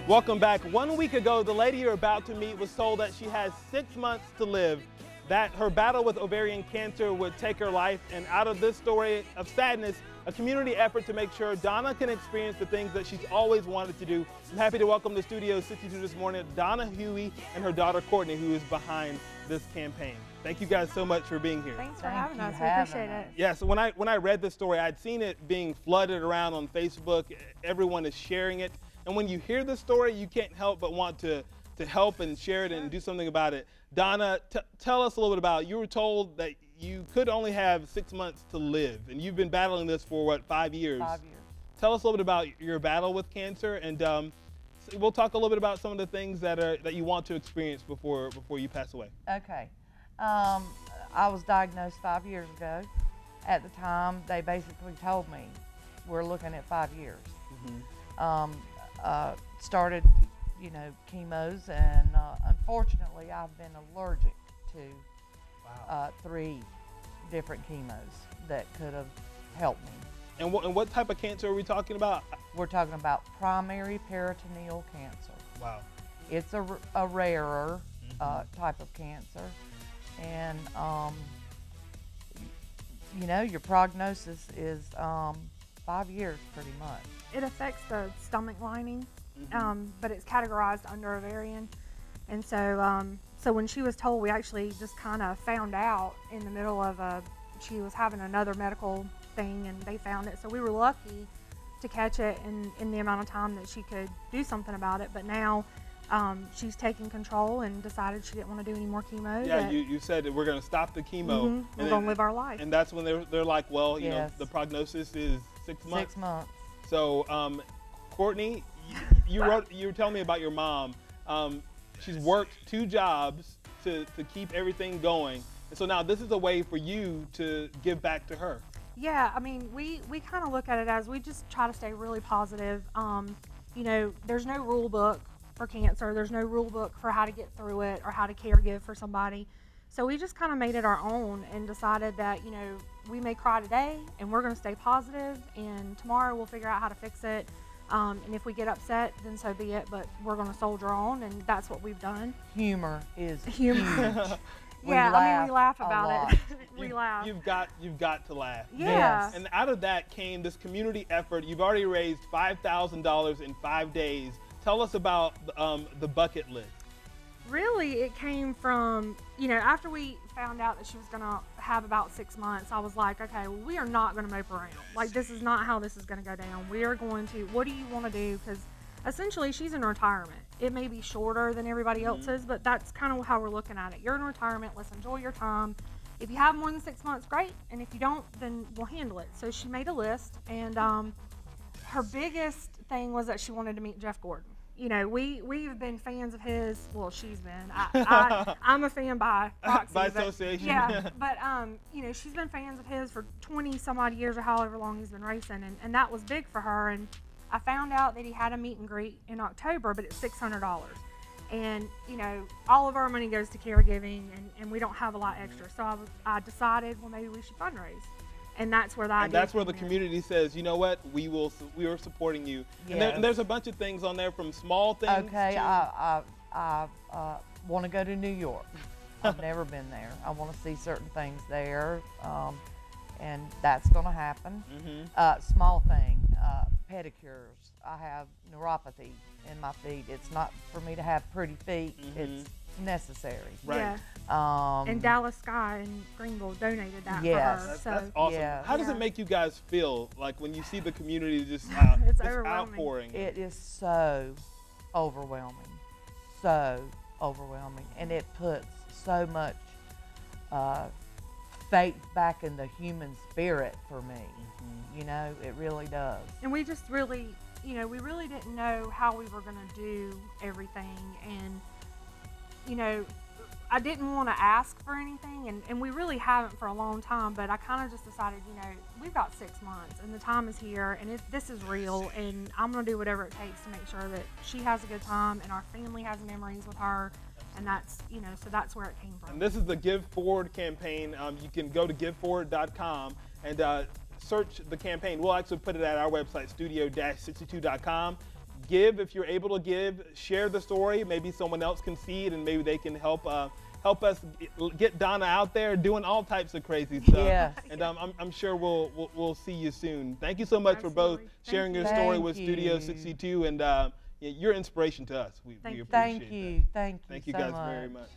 Welcome back. 1 week ago, the lady you're about to meet was told that she has 6 months to live, that her battle with ovarian cancer would take her life, and out of this story of sadness, a community effort to make sure Donna can experience the things that she's always wanted to do. I'm happy to welcome to Studio 62 this morning Donna Huey and her daughter Courtney, who is behind this campaign. Thank you guys so much for being here. Thanks for having us. We appreciate it. Yeah, so when I read this story, I'd seen it being flooded around on Facebook. Everyone is sharing it. And when you hear the story, you can't help but want to help and share it and do something about it. Donna, tell us a little bit about it. You were told that you could only have 6 months to live, and you've been battling this for, what, 5 years? 5 years. Tell us a little bit about your battle with cancer, and we'll talk a little bit about some of the things that you want to experience before you pass away. Okay. I was diagnosed 5 years ago. At the time, they basically told me, we're looking at 5 years. Mm-hmm. Started, you know, chemos, and unfortunately, I've been allergic to 3 different chemos that could have helped me. And what type of cancer are we talking about? We're talking about primary peritoneal cancer. Wow. It's a rarer type of cancer, and you know, your prognosis is 5 years pretty much. It affects the stomach lining, but it's categorized under ovarian. And so, so when she was told, we actually just kind of found out in the middle of she was having another medical thing, and they found it. So we were lucky to catch it in the amount of time that she could do something about it. But now she's taking control and decided she didn't want to do any more chemo. Yeah, you said that we're going to stop the chemo. We're going to live our life. And that's when they're like, well, you know, Yes. the prognosis is 6 months. 6 months. So, Courtney, you were telling me about your mom. She's worked 2 jobs to keep everything going. And so now this is a way for you to give back to her. Yeah, I mean, we kind of look at it as we just try to stay really positive. You know, there's no rule book for cancer. There's no rule book for how to get through it or how to caregive for somebody. So we just kind of made it our own and decided that, you know, we may cry today and we're going to stay positive, and tomorrow we'll figure out how to fix it. And if we get upset, then so be it, but we're going to soldier on, and that's what we've done. Humor is Humor. huge. Yeah, I mean, we laugh a about lot. it. We laugh. You've got to laugh. Yeah. Yes. And out of that came this community effort. You've already raised $5,000 in 5 days. Tell us about the bucket list. Really, it came from, you know, after we found out that she was going to have about 6 months, I was like, okay, well, we are not going to mope around. Like, this is not how this is going to go down. We are going to, what do you want to do? Because essentially, she's in retirement. It may be shorter than everybody else's, but that's kind of how we're looking at it. You're in retirement. Let's enjoy your time. If you have more than 6 months, great. And if you don't, then we'll handle it. So she made a list, and her biggest thing was that she wanted to meet Jeff Gordon. You know, we've been fans of his. Well, she's been. I'm a fan by proxy. By association. Yeah, but you know, she's been fans of his for 20 some odd years or however long he's been racing, and that was big for her. And I found out that he had a meet and greet in October, but it's $600. And you know, all of our money goes to caregiving, and we don't have a lot extra. So I decided, well, maybe we should fundraise. And that's where the idea And that's where the came in. community says, you know what, we are supporting you. Yes. And there's a bunch of things on there, from small things Okay, to... I want to go to New York. I've never been there. I want to see certain things there, and that's going to happen. Small thing, pedicures. I have neuropathy in my feet. It's not for me to have pretty feet. It's necessary. Right. Yeah. And Dallas Sky in Greenville donated that Yes. for her. That's awesome. Yeah. How does it make you guys feel, like when you see the community just It's just overwhelming. outpouring? It is so overwhelming, and it puts so much faith back in the human spirit for me. You know, it really does. And we just really, you know, we really didn't know how we were going to do everything. And, you know, I didn't want to ask for anything, and we really haven't for a long time, but I kind of just decided, you know, we've got 6 months, and the time is here, and this is real, and I'm going to do whatever it takes to make sure that she has a good time and our family has memories with her, and that's, you know, so that's where it came from. And this is the Give Forward campaign. You can go to giveforward.com and search the campaign. We'll actually put it at our website, studio-62.com. give if you're able to give. Share the story. Maybe someone else can see it, and maybe they can help us get Donna out there doing all types of crazy stuff. Yes. And I'm sure we'll see you soon. Thank you so much for both sharing your story with Studio 62, and you're inspiration to us. We appreciate Thank you. that. Thank you Thank you so guys much. very much.